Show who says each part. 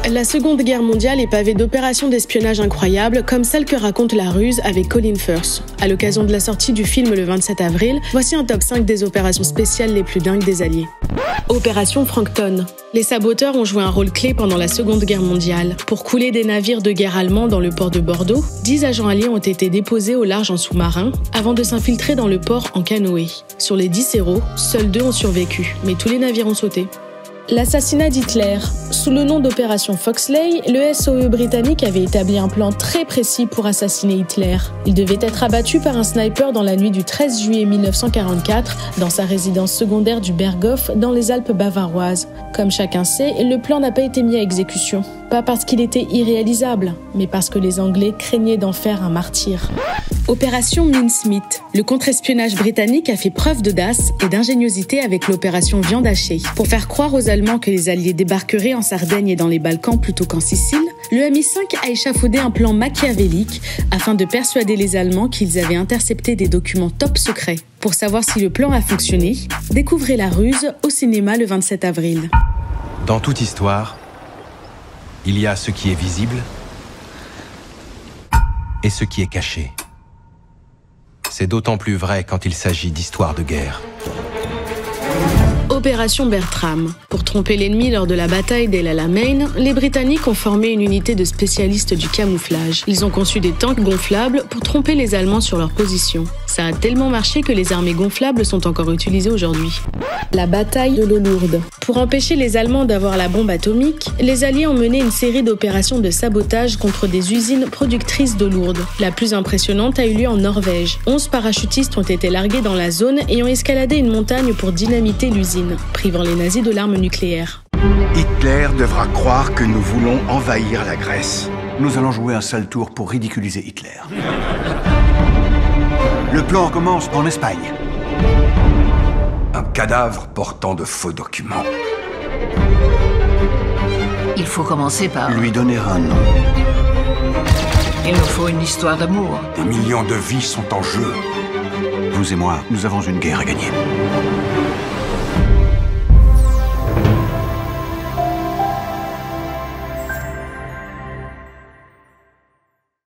Speaker 1: La Seconde Guerre mondiale est pavée d'opérations d'espionnage incroyables, comme celle que raconte La Ruse avec Colin Firth. À l'occasion de la sortie du film le 27 avril, voici un top 5 des opérations spéciales les plus dingues des Alliés. Opération Frankton. Les saboteurs ont joué un rôle clé pendant la Seconde Guerre mondiale. Pour couler des navires de guerre allemands dans le port de Bordeaux, 10 agents alliés ont été déposés au large en sous-marin avant de s'infiltrer dans le port en canoë. Sur les 10 héros, seuls 2 ont survécu, mais tous les navires ont sauté. L'assassinat d'Hitler. Sous le nom d'opération Foxley, le SOE britannique avait établi un plan très précis pour assassiner Hitler. Il devait être abattu par un sniper dans la nuit du 13 juillet 1944 dans sa résidence secondaire du Berghof dans les Alpes bavaroises. Comme chacun sait, le plan n'a pas été mis à exécution. Pas parce qu'il était irréalisable, mais parce que les Anglais craignaient d'en faire un martyr. Opération Mincemeat. Le contre-espionnage britannique a fait preuve d'audace et d'ingéniosité avec l'opération Viande hachée. Pour faire croire aux Allemands que les Alliés débarqueraient en Sardaigne et dans les Balkans plutôt qu'en Sicile, le MI5 a échafaudé un plan machiavélique afin de persuader les Allemands qu'ils avaient intercepté des documents top secrets. Pour savoir si le plan a fonctionné, découvrez La Ruse au cinéma le 27 avril.
Speaker 2: Dans toute histoire, il y a ce qui est visible et ce qui est caché. C'est d'autant plus vrai quand il s'agit d'histoires de guerre.
Speaker 1: Opération Bertram. Pour tromper l'ennemi lors de la bataille d'El Alamein, les Britanniques ont formé une unité de spécialistes du camouflage. Ils ont conçu des tanks gonflables pour tromper les Allemands sur leur position. Ça a tellement marché que les armées gonflables sont encore utilisées aujourd'hui. La bataille de l'eau lourde. Pour empêcher les Allemands d'avoir la bombe atomique, les Alliés ont mené une série d'opérations de sabotage contre des usines productrices d'eau lourde. La plus impressionnante a eu lieu en Norvège. 11 parachutistes ont été largués dans la zone et ont escaladé une montagne pour dynamiter l'usine, privant les nazis de l'arme nucléaire.
Speaker 3: Hitler devra croire que nous voulons envahir la Grèce. Nous allons jouer un sale tour pour ridiculiser Hitler. Le plan commence en Espagne.
Speaker 4: Un cadavre portant de faux documents.
Speaker 5: Il faut commencer par...
Speaker 3: Lui donner un nom.
Speaker 5: Il nous faut une histoire d'amour.
Speaker 4: Des millions de vies sont en jeu.
Speaker 3: Vous et moi, nous avons une guerre à gagner.